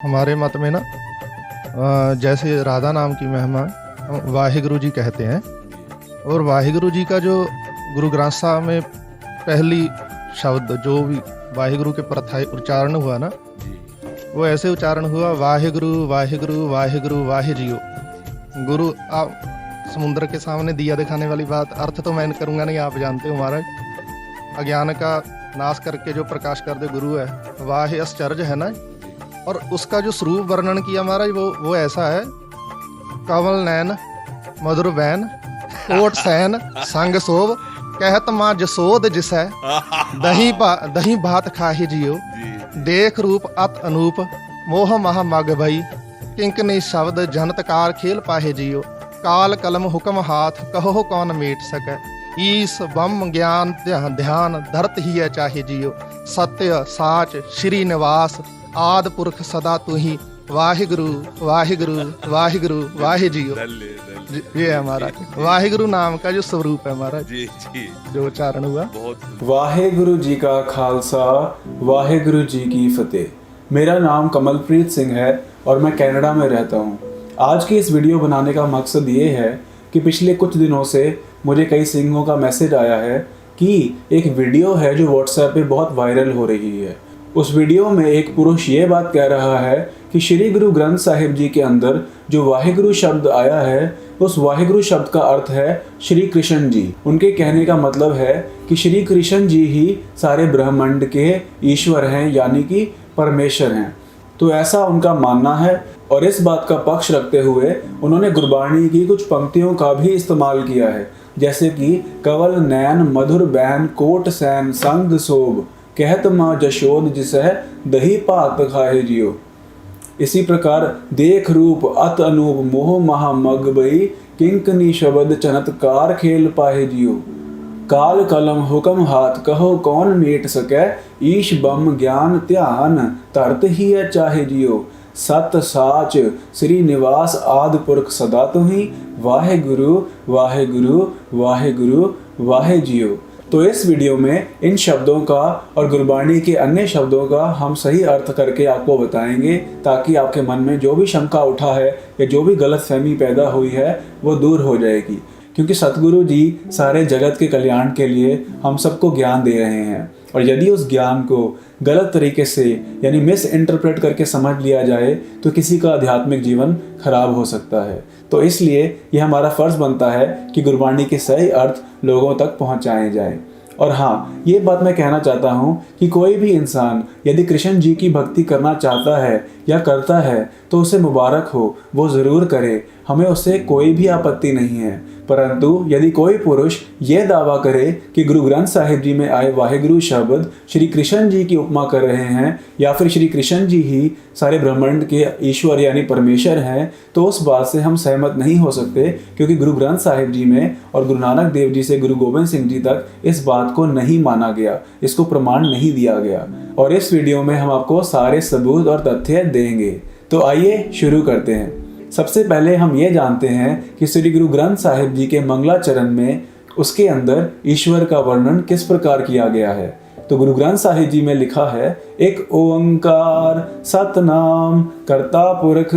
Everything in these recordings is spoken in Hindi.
हमारे मत में ना जैसे राधा नाम की महिमा वाहिगुरु जी कहते हैं। और वाहिगुरु जी का जो गुरु ग्रंथ साहब में पहली शब्द जो भी वाहिगुरु के प्रथाई उच्चारण हुआ ना, वो ऐसे उच्चारण हुआ, वाहिगुरु वाहिगुरु वाहिगुरु वाहि जियो। गुरु आप समुद्र के सामने दिया दिखाने वाली बात, अर्थ तो मैं करूँगा नहीं, आप जानते हो महाराज। अज्ञान का नाश करके जो प्रकाश कर दे गुरु है, वाह आश्चर्य है ना। और उसका जो स्वरूप वर्णन किया महाराज वो ऐसा है, कवल नैन मधुर बैन कोट सैन संग सोभ कहत माँ जसोद जिसै दही भात खाहि जियो। देख रूप अत अनूप मोह महा मग भई किंकनी शब्द जनतकार खेल पाहे जियो। काल कलम हुक्म हाथ कहो कौन मेट सकै ईस बम ज्ञान ध्यान धरत ही है चाहे जियो। सत्य साच श्री निवास आद पुरख सदा तू ही वाहिगुरु वाहिगुरु वाहिगुरु वाहि जियो। ये है हमारा वाहिगुरु नाम का जो स्वरूप है हमारा जी जो उच्चारण हुआ। वाहेगुरु जी का खालसा वाहेगुरु जी की फतेह। मेरा नाम कमलप्रीत सिंह है और मैं कनाडा में रहता हूँ। आज की इस वीडियो बनाने का मकसद ये है कि पिछले कुछ दिनों से मुझे कई सिंहों का मैसेज आया है कि एक वीडियो है जो व्हाट्सएप पे बहुत वायरल हो रही है। उस वीडियो में एक पुरुष ये बात कह रहा है कि श्री गुरु ग्रंथ साहिब जी के अंदर जो वाहिगुरु शब्द आया है, उस वाहिगुरु शब्द का अर्थ है श्री कृष्ण जी। उनके कहने का मतलब है कि श्री कृष्ण जी ही सारे ब्रह्मांड के ईश्वर हैं, यानी कि परमेश्वर हैं। तो ऐसा उनका मानना है और इस बात का पक्ष रखते हुए उन्होंने गुरबाणी की कुछ पंक्तियों का भी इस्तेमाल किया है, जैसे कि कवल नैन मधुर बैन कोट सैन संग सोभ कहत माँ जशोद जिसह दही भात खाहे जियो। इसी प्रकार देख रूप अत अनूप मोह महा मग बई किंकनी शब्द चमत्कार खेल पाहे जियो। काल कलम हुक्म हाथ कहो कौन मेट सकै ईश बम ज्ञान ध्यान धरत ही है चाहे जियो। सत साच श्री निवास आद पुरख सदा तुही वाहेगुरु वाहेगुरु वाहेगुरु वाहे जियो। तो इस वीडियो में इन शब्दों का और गुरबाणी के अन्य शब्दों का हम सही अर्थ करके आपको बताएंगे, ताकि आपके मन में जो भी शंका उठा है या जो भी गलतफहमी पैदा हुई है वो दूर हो जाएगी। क्योंकि सतगुरु जी सारे जगत के कल्याण के लिए हम सबको ज्ञान दे रहे हैं, और यदि उस ज्ञान को गलत तरीके से यानी मिस इंटरप्रेट करके समझ लिया जाए तो किसी का आध्यात्मिक जीवन खराब हो सकता है। तो इसलिए यह हमारा फ़र्ज़ बनता है कि गुरबाणी के सही अर्थ लोगों तक पहुंचाए जाएं। और हाँ, ये बात मैं कहना चाहता हूँ कि कोई भी इंसान यदि कृष्ण जी की भक्ति करना चाहता है या करता है तो उसे मुबारक हो, वो ज़रूर करे, हमें उससे कोई भी आपत्ति नहीं है। परंतु यदि कोई पुरुष ये दावा करे कि गुरु ग्रंथ साहिब जी में आए वाहिगुरु शब्द श्री कृष्ण जी की उपमा कर रहे हैं या फिर श्री कृष्ण जी ही सारे ब्रह्मांड के ईश्वर यानी परमेश्वर हैं, तो उस बात से हम सहमत नहीं हो सकते, क्योंकि गुरु ग्रंथ साहिब जी में और गुरु नानक देव जी से गुरु गोविंद सिंह जी तक इस बात को नहीं माना गया, इसको प्रमाण नहीं दिया गया। और इस वीडियो में हम आपको सारे सबूत और तथ्य देंगे। तो आइए शुरू करते हैं। सबसे पहले हम ये जानते हैं कि श्री गुरु ग्रंथ साहिब जी के मंगलाचरण में उसके अंदर ईश्वर का वर्णन किस प्रकार किया गया है। तो गुरु ग्रंथ साहिब जी में लिखा है, एक ओंकार सतनाम कर्ता पुरख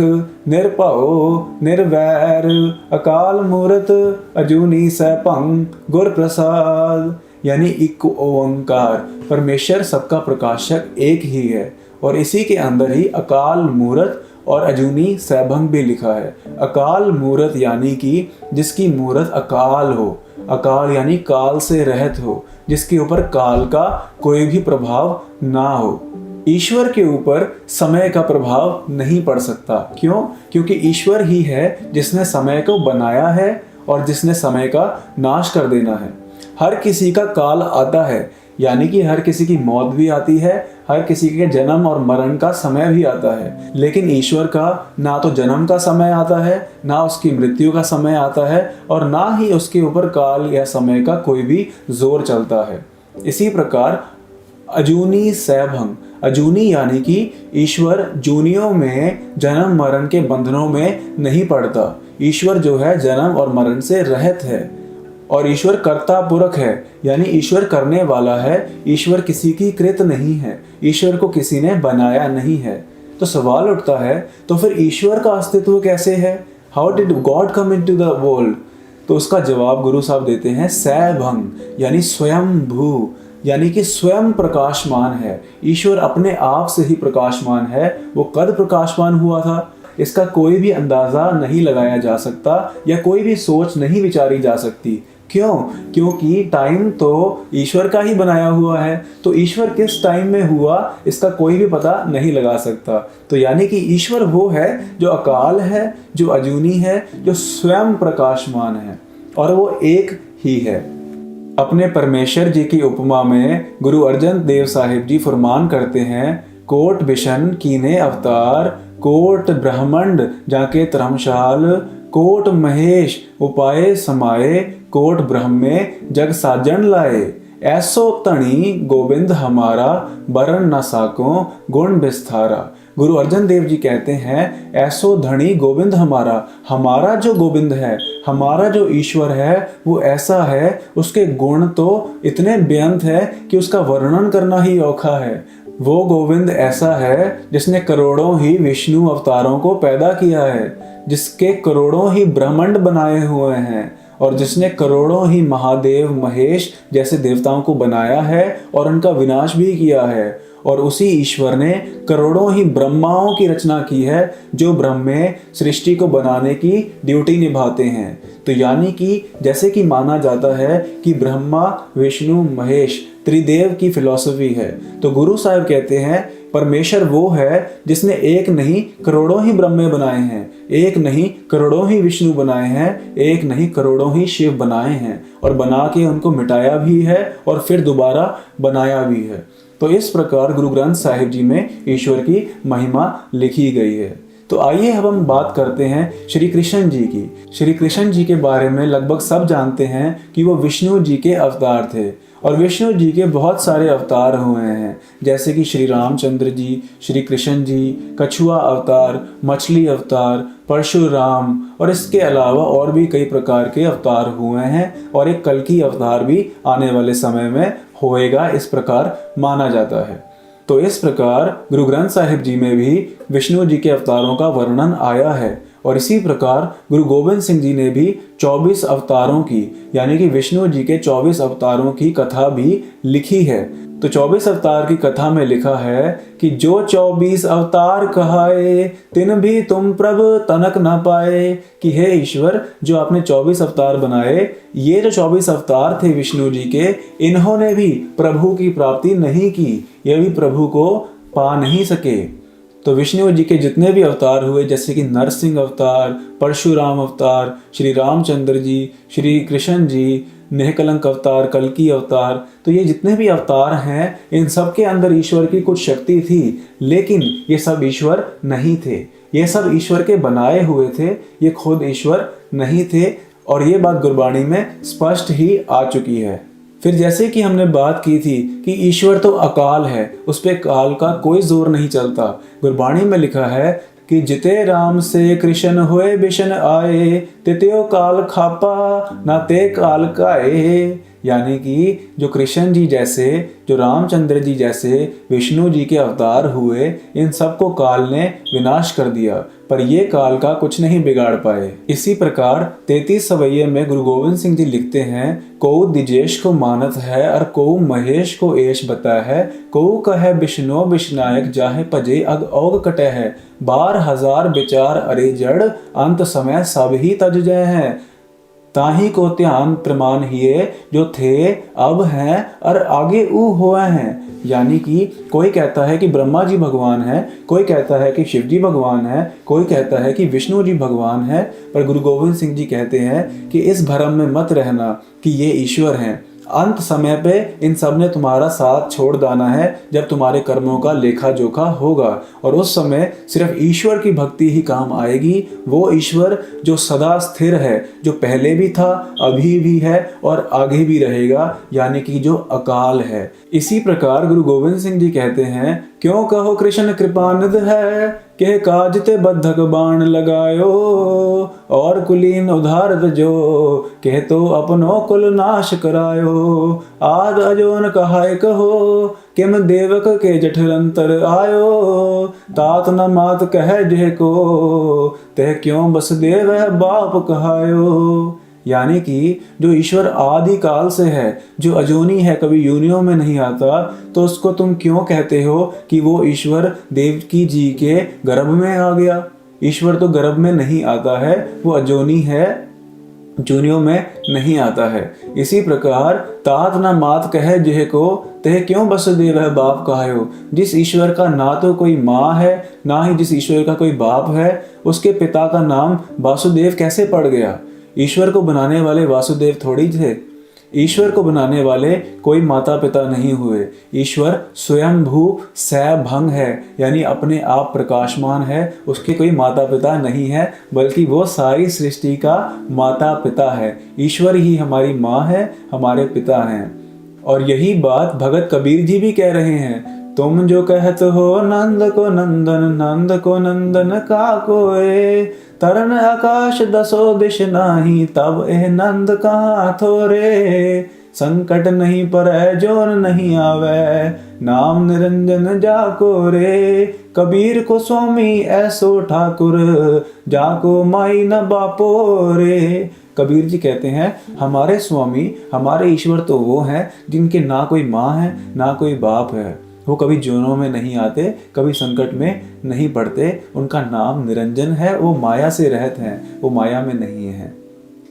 निरभव निर्वैर अकाल मूरत अजूनी सैभं गुर प्रसाद। यानी एक ओंकार, परमेश्वर सबका प्रकाशक एक ही है, और इसी के अंदर ही अकाल मूरत और अजूनी सैभं भी लिखा है। अकाल मूरत यानी कि जिसकी मूरत अकाल हो, अकाल यानी काल से रहित हो, जिसके ऊपर काल का कोई भी प्रभाव ना हो। ईश्वर के ऊपर समय का प्रभाव नहीं पड़ सकता। क्यों? क्योंकि ईश्वर ही है जिसने समय को बनाया है और जिसने समय का नाश कर देना है। हर किसी का काल आता है, यानी कि हर किसी की मौत भी आती है, हर किसी के जन्म और मरण का समय भी आता है। लेकिन ईश्वर का ना तो जन्म का समय आता है, ना उसकी मृत्यु का समय आता है, और ना ही उसके ऊपर काल या समय का कोई भी जोर चलता है। इसी प्रकार अजूनी सैभं, अजूनी यानी कि ईश्वर जूनियों में जन्म मरण के बंधनों में नहीं पड़ता। ईश्वर जो है जन्म और मरण से रहित है, और ईश्वर कर्ता पुरख है, यानी ईश्वर करने वाला है। ईश्वर किसी की कृत नहीं है, ईश्वर को किसी ने बनाया नहीं है। तो सवाल उठता है तो फिर ईश्वर का अस्तित्व कैसे है? How did God come into the world? तो उसका जवाब गुरु साहब देते हैं सैभंग, यानी स्वयं भू, यानी कि स्वयं प्रकाशमान है। ईश्वर अपने आप से ही प्रकाशमान है। वो कब प्रकाशमान हुआ था इसका कोई भी अंदाजा नहीं लगाया जा सकता या कोई भी सोच नहीं विचारी जा सकती। क्यों? क्योंकि टाइम तो ईश्वर का ही बनाया हुआ है। तो ईश्वर किस टाइम में हुआ इसका कोई भी पता नहीं लगा सकता। तो यानी कि ईश्वर वो है जो अकाल है, जो अजूनी है, जो स्वयं प्रकाशमान है और वो एक ही है। अपने परमेश्वर जी की उपमा में गुरु अर्जन देव साहिब जी फरमान करते हैं, कोट बिशन कीने अवतार, कोट ब्रह्मंड जाके धर्मशाल, कोट महेश उपाय समाये, कोट ब्रह्मे जग साजन लाए। ऐसो तणी गोविंद हमारा, बरन न साको गुण विस्तारा। गुरु अर्जन देव जी कहते हैं, ऐसो धनी गोविंद हमारा जो गोविंद है, हमारा जो ईश्वर है वो ऐसा है, उसके गुण तो इतने बेअंत है कि उसका वर्णन करना ही औखा है। वो गोविंद ऐसा है जिसने करोड़ों ही विष्णु अवतारों को पैदा किया है, जिसके करोड़ों ही ब्रह्मांड बनाए हुए हैं और जिसने करोड़ों ही महादेव महेश जैसे देवताओं को बनाया है और उनका विनाश भी किया है। और उसी ईश्वर ने करोड़ों ही ब्रह्माओं की रचना की है जो ब्रह्मे सृष्टि को बनाने की ड्यूटी निभाते हैं। तो यानी कि जैसे कि माना जाता है कि ब्रह्मा विष्णु महेश त्रिदेव की फिलॉसफी है, तो गुरु साहब कहते हैं परमेश्वर वो है जिसने एक नहीं करोड़ों ही ब्रह्मे बनाए हैं, एक नहीं करोड़ों ही विष्णु बनाए हैं, एक नहीं करोड़ों ही शिव बनाए हैं और बना के उनको मिटाया भी है और फिर दोबारा बनाया भी है। तो इस प्रकार गुरु ग्रंथ साहिब जी में ईश्वर की महिमा लिखी गई है। तो आइए अब हम बात करते हैं श्री कृष्ण जी की। श्री कृष्ण जी के बारे में लगभग सब जानते हैं कि वो विष्णु जी के अवतार थे और विष्णु जी के बहुत सारे अवतार हुए हैं, जैसे कि श्री रामचंद्र जी, श्री कृष्ण जी, कछुआ अवतार, मछली अवतार, परशुराम और इसके अलावा और भी कई प्रकार के अवतार हुए हैं और एक कल्कि अवतार भी आने वाले समय में होएगा, इस प्रकार माना जाता है। तो इस प्रकार गुरु ग्रंथ साहिब जी में भी विष्णु जी के अवतारों का वर्णन आया है और इसी प्रकार गुरु गोविंद सिंह जी ने भी 24 अवतारों की यानी कि विष्णु जी के 24 अवतारों की कथा भी लिखी है। तो 24 अवतार की कथा में लिखा है कि जो 24 अवतार कहाए, तिन भी तुम प्रभु तनक न पाए। कि हे ईश्वर, जो आपने 24 अवतार बनाए, ये जो 24 अवतार थे विष्णु जी के, इन्होंने भी प्रभु की प्राप्ति नहीं की, ये भी प्रभु को पा नहीं सके। तो विष्णु जी के जितने भी अवतार हुए, जैसे कि नरसिंह अवतार, परशुराम अवतार, श्री रामचंद्र जी, श्री कृष्ण जी, निहकलंक अवतार, कल्कि अवतार, तो ये जितने भी अवतार हैं इन सब के अंदर ईश्वर की कुछ शक्ति थी, लेकिन ये सब ईश्वर नहीं थे। ये सब ईश्वर के बनाए हुए थे, ये खुद ईश्वर नहीं थे और ये बात गुरबाणी में स्पष्ट ही आ चुकी है। फिर जैसे कि हमने बात की थी कि ईश्वर तो अकाल है, उस पे काल का कोई जोर नहीं चलता। गुरबाणी में लिखा है कि जिते राम से कृष्ण होए बिशन आए, तित्यो काल खापा ना ते काल काए। यानी कि जो कृष्ण जी जैसे, जो रामचंद्र जी जैसे विष्णु जी के अवतार हुए, इन सबको काल ने विनाश कर दिया, पर ये काल का कुछ नहीं बिगाड़ पाए। इसी प्रकार 33 सवैये में गुरु गोविंद सिंह जी लिखते हैं, को दिजेश को मानत है और को महेश को एश बता है, को कहे विष्णु विष्णायक जाहे पजे अग ओग कटे है, 12,000 विचार अरे जड़ अंत समय सब ही तज जय हैं। ताही को ध्यान प्रमाण हिए, जो थे अब हैं और आगे ऊ हुए हैं। यानी कि कोई कहता है कि ब्रह्मा जी भगवान है, कोई कहता है कि शिव जी भगवान है, कोई कहता है कि विष्णु जी भगवान है, पर गुरु गोविंद सिंह जी कहते हैं कि इस भ्रम में मत रहना कि ये ईश्वर हैं। अंत समय पे इन सब ने तुम्हारा साथ छोड़ देना है, जब तुम्हारे कर्मों का लेखा जोखा होगा, और उस समय सिर्फ ईश्वर की भक्ति ही काम आएगी। वो ईश्वर जो सदा स्थिर है, जो पहले भी था, अभी भी है और आगे भी रहेगा, यानी कि जो अकाल है। इसी प्रकार गुरु गोविंद सिंह जी कहते हैं, क्यों कहो कृष्ण कृपानिध है, के काज ते बद्धक बाण लगायो, और कुलीन उधारत जो, कह तो अपनो कुल नाश करायो। आद अजोन कहाय कहो, किम देवक के जठरंतर आयो, तात न मात कह जेह को, तह क्यों बस देव बाप कहायो। यानी कि जो ईश्वर आदि काल से है, जो अजोनी है, कभी योनियों में नहीं आता, तो उसको तुम क्यों कहते हो कि वो ईश्वर देवकी जी के गर्भ में आ गया। ईश्वर तो गर्भ में नहीं आता है, वो अजोनी है, जूनियों में नहीं आता है। इसी प्रकार तात न मात कह जेह को, तह क्यों बस देव है बाप कहायो। जिस ईश्वर का ना तो कोई माँ है, ना ही जिस ईश्वर का कोई बाप है, उसके पिता का नाम वासुदेव कैसे पड़ गया। ईश्वर को बनाने वाले वासुदेव थोड़ी थे। ईश्वर को बनाने वाले कोई माता पिता नहीं हुए। ईश्वर स्वयंभू सैभंग है, यानी अपने आप प्रकाशमान है, उसके कोई माता पिता नहीं है, बल्कि वो सारी सृष्टि का माता पिता है। ईश्वर ही हमारी माँ है, हमारे पिता हैं। और यही बात भगत कबीर जी भी कह रहे हैं, तुम जो कहत हो नंद को नंदन, नंद को नंदन का कोय, तरन आकाश दसो दिश नाही, तब एह नंद कहाँ थोरे। संकट नहीं परै जोन नहीं आवे, नाम निरंजन जाको रे। कबीर को स्वामी ऐसो ठाकुर, जाको माई न बापो रे। कबीर जी कहते हैं, हमारे स्वामी, हमारे ईश्वर तो वो हैं जिनके ना कोई माँ है, ना कोई बाप है। वो कभी जोनों में नहीं आते, कभी संकट में नहीं पड़ते। उनका नाम निरंजन है, वो माया से रहित हैं, वो माया में नहीं है।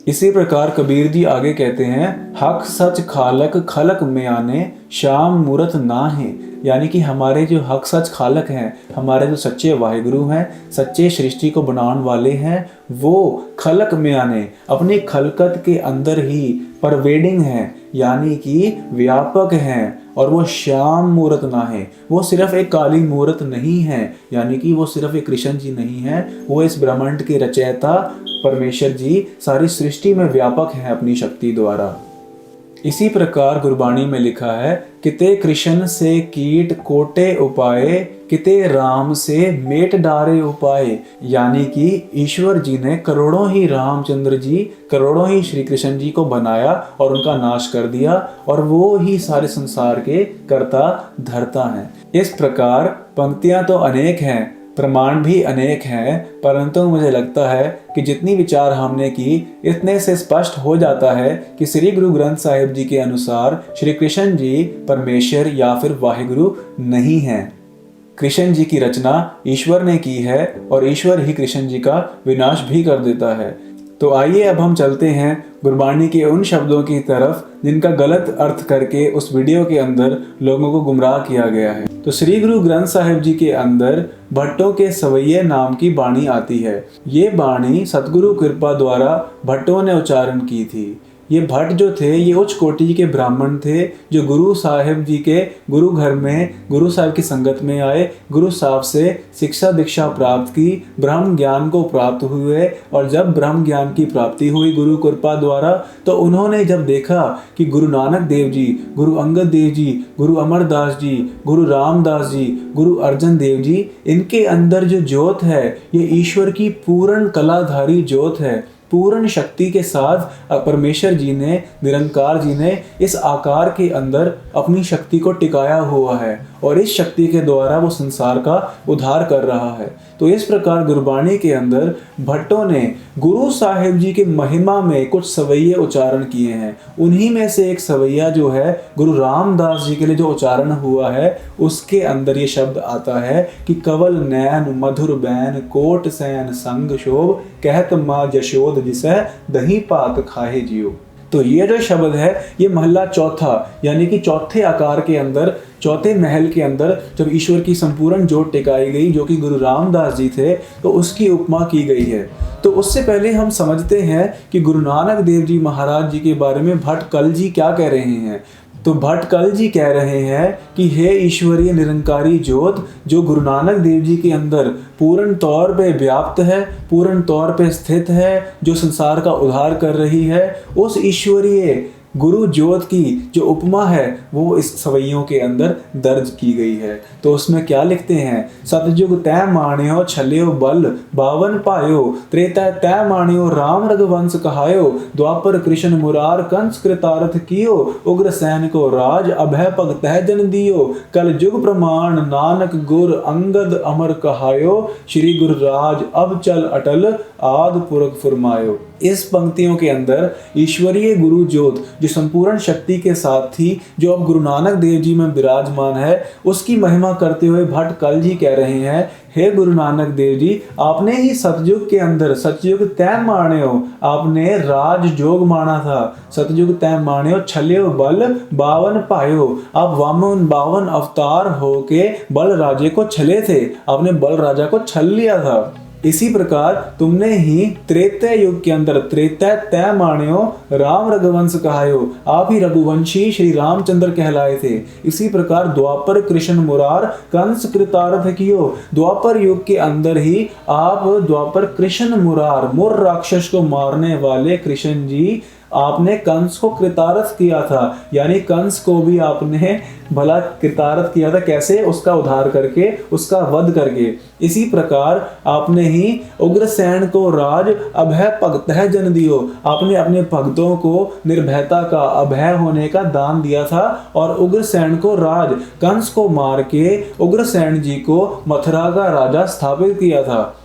इसी प्रकार कबीर जी आगे कहते हैं, हक सच खालक खलक में आने, श्याम मूरत ना है। यानी कि हमारे जो हक सच खालक हैं, हमारे जो सच्चे वाहिगुरु हैं, सच्चे सृष्टि को बनाने वाले हैं, वो खलक में आने, अपनी खलकत के अंदर ही परवेडिंग हैं, यानी कि व्यापक हैं। और वो श्याम मूर्त ना है, वो सिर्फ एक काली मूर्त नहीं है, यानी कि वो सिर्फ एक कृष्ण जी नहीं है, वो इस ब्रह्मांड के रचयिता परमेश्वर जी सारी सृष्टि में व्यापक हैं अपनी शक्ति द्वारा। इसी प्रकार गुरबाणी में लिखा है, किते कृष्ण से कीट कोटे उपाय, किते राम से मेट डारे उपाय। यानी कि ईश्वर जी ने करोड़ों ही रामचंद्र जी, करोड़ों ही श्री कृष्ण जी को बनाया और उनका नाश कर दिया, और वो ही सारे संसार के कर्ता धर्ता हैं। इस प्रकार पंक्तियां तो अनेक हैं, प्रमाण भी अनेक हैं, परंतु मुझे लगता है कि जितनी विचार हमने की, इतने से स्पष्ट हो जाता है कि श्री गुरु ग्रंथ साहिब जी के अनुसार श्री कृष्ण जी परमेश्वर या फिर वाहिगुरु नहीं हैं। कृष्ण जी की रचना ईश्वर ने की है और ईश्वर ही कृष्ण जी का विनाश भी कर देता है। तो आइए अब हम चलते हैं गुरबाणी के उन शब्दों की तरफ जिनका गलत अर्थ करके उस वीडियो के अंदर लोगों को गुमराह किया गया है। तो श्री गुरु ग्रंथ साहिब जी के अंदर भट्टों के सवैये नाम की बाणी आती है। ये बाणी सतगुरु कृपा द्वारा भट्टों ने उच्चारण की थी। ये भट्ट जो थे, ये उच्च कोटि के ब्राह्मण थे जो गुरु साहिब जी के गुरु घर में गुरु साहिब की संगत में आए, गुरु साहब से शिक्षा दीक्षा प्राप्त की, ब्रह्म ज्ञान को प्राप्त हुए। और जब ब्रह्म ज्ञान की प्राप्ति हुई गुरु कृपा द्वारा, तो उन्होंने जब देखा कि गुरु नानक देव जी, गुरु अंगद देव जी, गुरु अमरदास जी, गुरु रामदास जी, गुरु अर्जन देव जी, इनके अंदर जो ज्योत है ये ईश्वर की पूर्ण कलाधारी ज्योत है। पूर्ण शक्ति के साथ परमेश्वर जी ने, निरंकार जी ने इस आकार के अंदर अपनी शक्ति को टिकाया हुआ है और इस शक्ति के द्वारा वो संसार का उद्धार कर रहा है। तो इस प्रकार गुरबाणी के अंदर भट्टों ने गुरु साहिब जी के महिमा में कुछ सवैये उच्चारण किए हैं। उन्हीं में से एक सवैया जो है गुरु रामदास जी के लिए जो उच्चारण हुआ है, उसके अंदर ये शब्द आता है कि कवल नैन मधुर बैन कोट सैन संग शोभ, कहत माँ जशोद जिसे दही पात खाए जियो। तो ये जो शब्द है ये महला चौथा, यानी कि चौथे आकार के अंदर, चौथे महल के अंदर जब ईश्वर की संपूर्ण जोत टिकाई गई जो कि गुरु रामदास जी थे, तो उसकी उपमा की गई है। तो उससे पहले हम समझते हैं कि गुरु नानक देव जी महाराज जी के बारे में भट्ट कल जी क्या कह रहे हैं। तो भट्ट कल जी कह रहे हैं कि हे ईश्वरीय निरंकारी ज्योत जो गुरु नानक देव जी के अंदर पूर्ण तौर पे व्याप्त है, पूर्ण तौर पे स्थित है, जो संसार का उद्धार कर रही है, उस ईश्वरीय गुरु ज्योत की जो उपमा है वो इस सवैयों के अंदर दर्ज की गई है। तो उसमें क्या लिखते हैं, सतयुग तय माण्यो छल्यो बल बावन पायो, त्रेता तय माण्यो राम रघुवंश कहायो, द्वापर कृष्ण मुरार कंस कृतार्थ कियो, उग्र सैन को राज अभय पग तह जन दियो, कल युग प्रमाण नानक गुर अंगद अमर कहायो, श्री गुरु राज अब चल अटल आद पुरख फुरमायो। इस पंक्तियों के अंदर ईश्वरीय गुरु ज्योत जो संपूर्ण शक्ति के साथ थी, जो अब गुरु नानक देव जी में विराजमान है, उसकी महिमा करते हुए भट्ट कल जी कह रहे हैं, हे गुरु नानक देव जी, आपने ही सतयुग के अंदर सतयुग तय माण्यो, आपने राज जोग माना था, सतयुग तय माण्यो छल्यो बल बावन पायो, आप वामन 52 अवतार होके बल राजे को छले थे, आपने बल राजा को छल लिया था। इसी प्रकार तुमने ही त्रेतय युग के अंदर त्रेतय तय माण्यो राम रघुवंश कहायो, आप ही रघुवंशी श्री रामचंद्र कहलाए थे। इसी प्रकार द्वापर कृष्ण मुरार कंस कृतार्थ कियो, द्वापर युग के अंदर ही आप द्वापर कृष्ण मुरार मुर राक्षस को मारने वाले कृष्ण जी, आपने कंस को कृतार्थ किया था, यानी कंस को भी आपने भला कृतार्थ किया था। कैसे? उसका उद्धार करके, उसका वध करके। इसी प्रकार आपने ही उग्रसेन को राज अभय भगतः जन दियो, आपने अपने भक्तों को निर्भयता का, अभय होने का दान दिया था और उग्रसेन को राज, कंस को मार के उग्रसेन जी को मथुरा का राजा स्थापित किया था।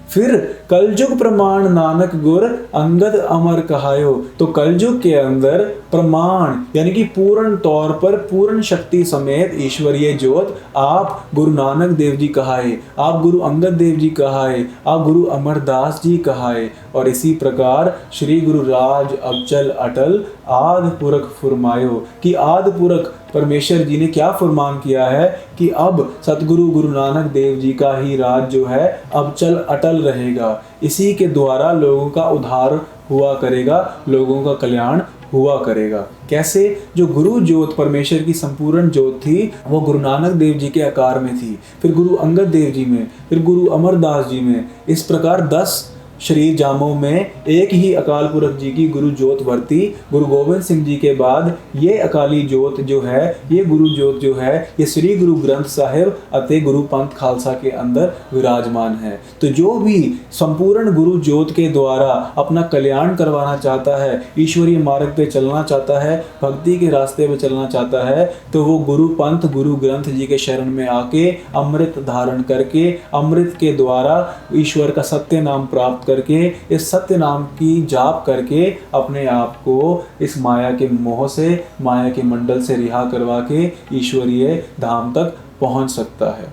फिर कलयुग प्रमाण नानक गुर अंगद अमर कहायो, तो कलयुग के अंदर प्रमाण यानी कि पूर्ण तौर पर पूर्ण शक्ति समेत ईश्वरीय ज्योत आप गुरु नानक देव जी कहाए, आप गुरु अंगद देव जी कहाए, आप गुरु अमरदास जी कहाए। और इसी प्रकार श्री गुरु राज अबचल अटल आद पुरख फुरमायो, कि आद पुरख परमेश्वर जी ने क्या फरमान किया है कि अब सतगुरु गुरु नानक देव जी का ही राज जो है अब चल अटल रहेगा। इसी के द्वारा लोगों का उद्धार हुआ करेगा, लोगों का कल्याण हुआ करेगा। कैसे? जो गुरु ज्योत परमेश्वर की संपूर्ण ज्योत थी वो गुरु नानक देव जी के आकार में थी, फिर गुरु अंगद देव जी में, फिर गुरु अमरदास जी में। इस प्रकार 10 शरीर जामों में एक ही अकाल पुरख जी की गुरु ज्योत वर्ती। गुरु गोविंद सिंह जी के बाद ये अकाली ज्योत जो है, ये गुरु ज्योत जो है, ये श्री गुरु ग्रंथ साहिब अते गुरु पंथ खालसा के अंदर विराजमान है। तो जो भी संपूर्ण गुरु ज्योत के द्वारा अपना कल्याण करवाना चाहता है, ईश्वरीय मार्ग पे चलना चाहता है, भक्ति के रास्ते पे चलना चाहता है, तो वो गुरु पंथ गुरु ग्रंथ जी के शरण में आके अमृत धारण करके, अमृत के द्वारा ईश्वर का सत्य नाम प्राप्त करके, इस सत्य नाम की जाप करके अपने आप को इस माया के मोह से, माया के मंडल से रिहा करवा के ईश्वरीय धाम तक पहुंच सकता है।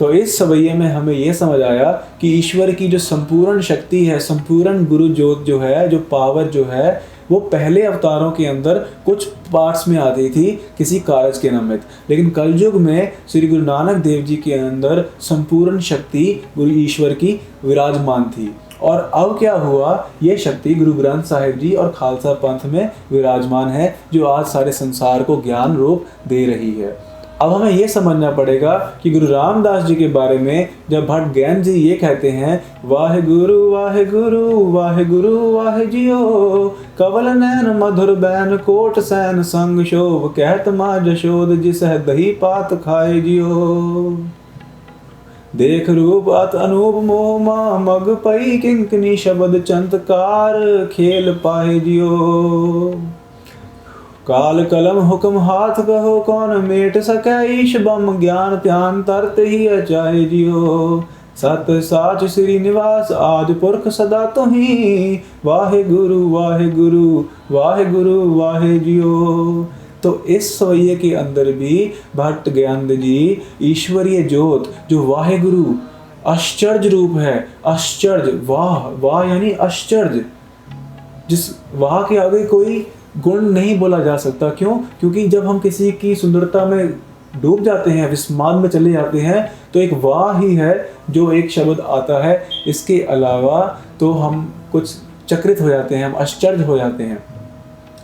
तो इस सवैये में हमें यह समझ आया कि ईश्वर की जो संपूर्ण शक्ति है, संपूर्ण गुरु ज्योत जो है, जो पावर जो है, वो पहले अवतारों के अंदर कुछ पार्ट्स में आती थी किसी कारज के निमित्त, लेकिन कलयुग में श्री गुरु नानक देव जी के अंदर संपूर्ण शक्ति गुरु ईश्वर की विराजमान थी। और अब क्या हुआ, ये शक्ति गुरु ग्रंथ साहिब जी और खालसा पंथ में विराजमान है, जो आज सारे संसार को ज्ञान रूप दे रही है। अब हमें ये समझना पड़ेगा कि गुरु रामदास जी के बारे में जब भट्ट गैन जी ये कहते हैं, वाहे गुरु वाहे गुरु वाहे गुरु वाहे जियो, कवल नैन मधुर बैन कोट सैन संग शोभ, कहत माँ जशोद जिस दही पात खाए जियो, देख रूप अत अनूप मोह माँ मग पई किंकनी शब्द चंतकार खेल पाए जियो, काल कलम हुक्म हाथ कहो कौन मेट सकै, ईश बम ज्ञान ध्यान तरत ही अचाए जियो, सत साच श्री निवास आदि पुरख सदा तुही, वाहे गुरु वाहे गुरु वाहे गुरु वाहे जियो। तो इस सवैये के अंदर भी भट्ट ज्ञानंद जी ईश्वरीय ज्योत जो वाहे गुरु आश्चर्य रूप है, आश्चर्य, वाह वाह यानी आश्चर्य, जिस वाह के आगे कोई गुण नहीं बोला जा सकता। क्यों? क्योंकि जब हम किसी की सुंदरता में डूब जाते हैं, विस्माद में चले जाते हैं, तो एक वाह ही है जो एक शब्द आता है। इसके अलावा तो हम कुछ चकित हो जाते हैं, हम आश्चर्य हो जाते हैं।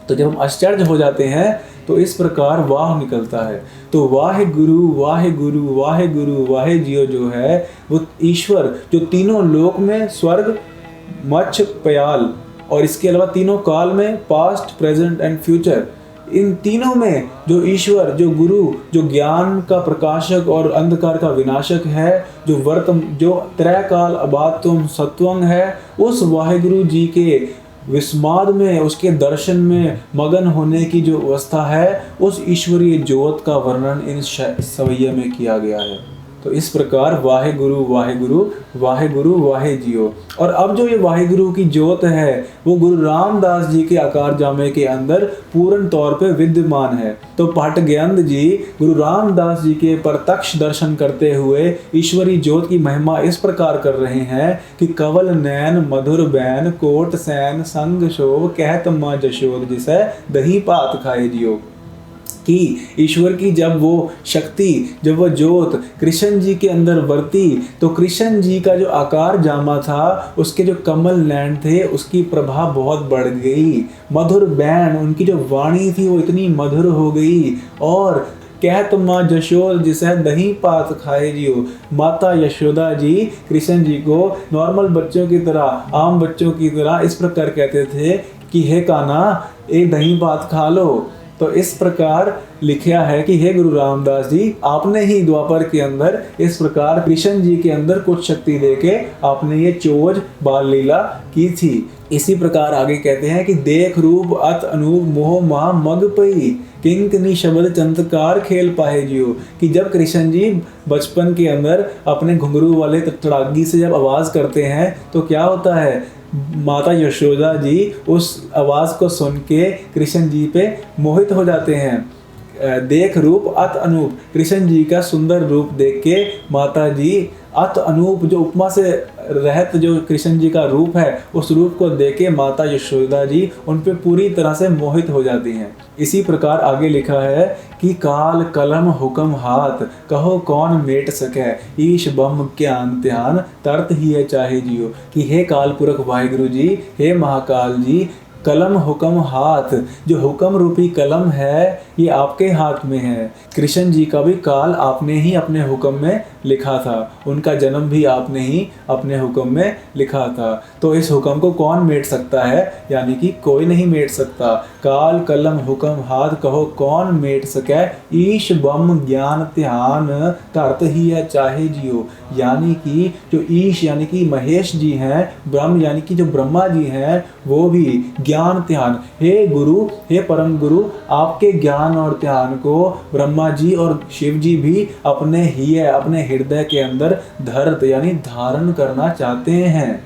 तो जब हम आश्चर्य हो जाते हैं तो इस प्रकार वाह निकलता है। तो वाहे गुरु वाहे गुरु वाहे गुरु वाहे जियो जो है वो ईश्वर जो तीनों लोक में स्वर्ग, मच्छ, पयाल और इसके अलावा तीनों काल में, पास्ट, प्रेजेंट एंड फ्यूचर, इन तीनों में जो ईश्वर, जो गुरु, जो ज्ञान का प्रकाशक और अंधकार का विनाशक है, जो त्रय काल अबातुम सत्वंग है, उस वाहिगुरु जी के विस्माद में, उसके दर्शन में मगन होने की जो अवस्था है, उस ईश्वरीय ज्योत का वर्णन इन सवैये में किया गया है। तो इस प्रकार वाहे गुरु वाहे गुरु वाहे गुरु वाहे जियो। और अब जो ये वाहे गुरु की ज्योत है वो गुरु रामदास जी के आकार जामे के अंदर पूर्ण तौर पे विद्यमान है। तो पाटज्ञानंद जी गुरु रामदास जी के प्रत्यक्ष दर्शन करते हुए ईश्वरी ज्योत की महिमा इस प्रकार कर रहे हैं कि कवल नैन मधुर बैन कोट सैन संग शोभ कहत माँ जशोद जिसे दही पात खाए जियो। कि ईश्वर की जब वो शक्ति, जब वो ज्योत कृष्ण जी के अंदर बरती तो कृष्ण जी का जो आकार जामा था, उसके जो कमल नैन थे, उसकी प्रभा बहुत बढ़ गई। मधुर बैन, उनकी जो वाणी थी वो इतनी मधुर हो गई। और कहत माँ जशोद जिसे दही पात खाए जियो, माता यशोदा जी कृष्ण जी को नॉर्मल बच्चों की तरह, आम बच्चों की तरह इस प्रकार कहते थे कि हे कान्हा, एक दही पात खा लो। तो इस प्रकार लिखा है कि हे गुरु रामदास जी, आपने ही द्वापर के अंदर इस प्रकार कृष्ण जी के अंदर कुछ शक्ति देके आपने ये चोज बाल लीला की थी। इसी प्रकार आगे कहते हैं कि देख रूप अत अनूप मोह महा मग पई किंकनी शब्द चंद्रकार खेल पाए जियो। कि जब कृष्ण जी बचपन के अंदर अपने घुंघरू वाले तड़ागी से जब आवाज करते हैं तो क्या होता है, माता यशोदा जी उस आवाज को सुन के कृष्ण जी पे मोहित हो जाते हैं। देख रूप अत अनूप, कृष्ण जी का सुंदर रूप देख के माता जी अत अनूप, जो उपमा से रहत जो कृष्ण जी का रूप है, उस रूप को देख के माता यशोदा जी उन पे पूरी तरह से मोहित हो जाती हैं। इसी प्रकार आगे लिखा है कि काल कलम हुक्म हाथ कहो कौन मेट सके ईश बम ज्ञान ध्यान तरत ही है चाहे जियो। कि हे काल पुरख वाहिगुरु जी, हे महाकाल जी, कलम हुक्म हाथ, जो हुक्म रूपी कलम है ये आपके हाथ में है। कृष्ण जी का भी काल आपने ही अपने हुक्म में लिखा था, उनका जन्म भी आपने ही अपने हुक्म में लिखा था। तो इस हुक्म को कौन मेट सकता है, यानी कि कोई नहीं मेट सकता। काल कलम हुक्म हाथ कहो कौन मेट सके ईश बम ज्ञान ध्यान तरत ही है चाहे जियो। यानी कि जो ईश यानी कि महेश जी हैं, ब्रह्म यानी कि जो ब्रह्मा जी हैं, वो भी ज्ञान ध्यान, हे गुरु, हे परम गुरु, आपके ज्ञान और ध्यान को ब्रह्मा जी और शिव जी भी अपने ही है, अपने हृदय के अंदर धरत यानी धारण करना चाहते हैं।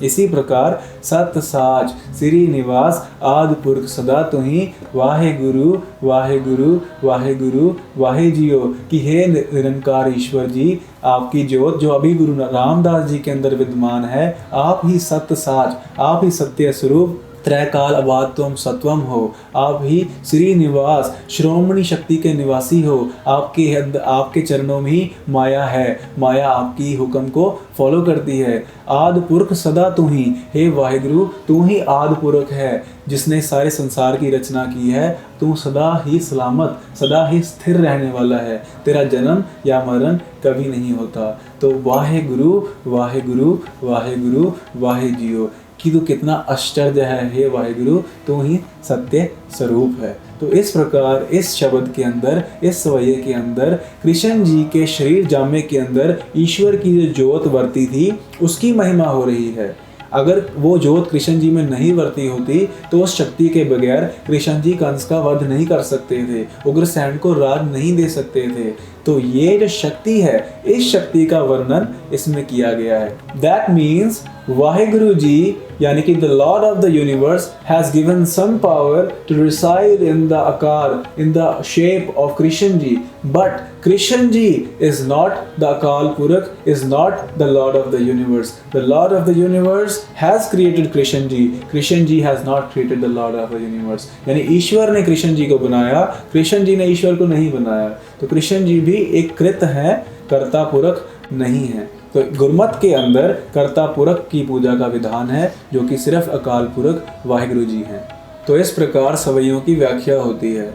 इसी प्रकार सत साच श्री निवास आदि पुरख सदा तुही वाहे गुरु वाहे गुरु वाहे गुरु वाहे जियो। कि हे निरंकार ईश्वर जी, आपकी ज्योत जो अभी गुरु रामदास जी के अंदर विद्यमान है, आप ही सत्य साच, आप ही सत्य स्वरूप त्रैकाल अबातुम सत्वम हो, आप ही श्री निवास श्रोमणी शक्ति के निवासी हो। आपके चरणों में ही माया है, माया आपकी हुक्म को फॉलो करती है। आदि पुरख सदा तू ही, हे वाहिगुरु, तू ही आदि पुरख है जिसने सारे संसार की रचना की है। तू सदा ही सलामत, सदा ही स्थिर रहने वाला है, तेरा जन्म या मरण कभी नहीं होता। तो वाहे गुरु वाहे गुरु वाहे गुरु वाहे जियो। कि तू कितना आश्चर्य है हे वाहिगुरु, तू ही सत्य स्वरूप है। तो इस प्रकार इस शब्द के अंदर, इस सवैये के अंदर कृष्ण जी के शरीर जामे के अंदर ईश्वर की जो ज्योत बरती थी उसकी महिमा हो रही है। अगर वो ज्योत कृष्ण जी में नहीं बरती होती तो उस शक्ति के बगैर कृष्ण जी कंस का वध नहीं कर सकते थे, उग्रसेन को राज नहीं दे सकते थे। तो ये जो शक्ति है, इस शक्ति का वर्णन इसमें किया गया है। दैट मीन्स वाहिगुरु जी यानी कि the lord of the universe has given some power to reside in the आकार, in the shape of Krishna ji, but Krishna ji is not the Akal Purakh, is not the lord of the universe. The lord of the universe has created Krishna ji, Krishna ji has not created the lord of the universe. यानी ईश्वर ने कृष्ण जी को बनाया, कृष्ण जी ने ईश्वर को नहीं बनाया। तो कृष्ण जी भी एक कृत है, कर्ता पुरख नहीं है। तो गुरमत के अंदर कर्ता पुरख की पूजा का विधान है जो कि सिर्फ अकाल पुरख वाहिगुरु जी हैं। तो इस प्रकार सवैयों की व्याख्या होती है।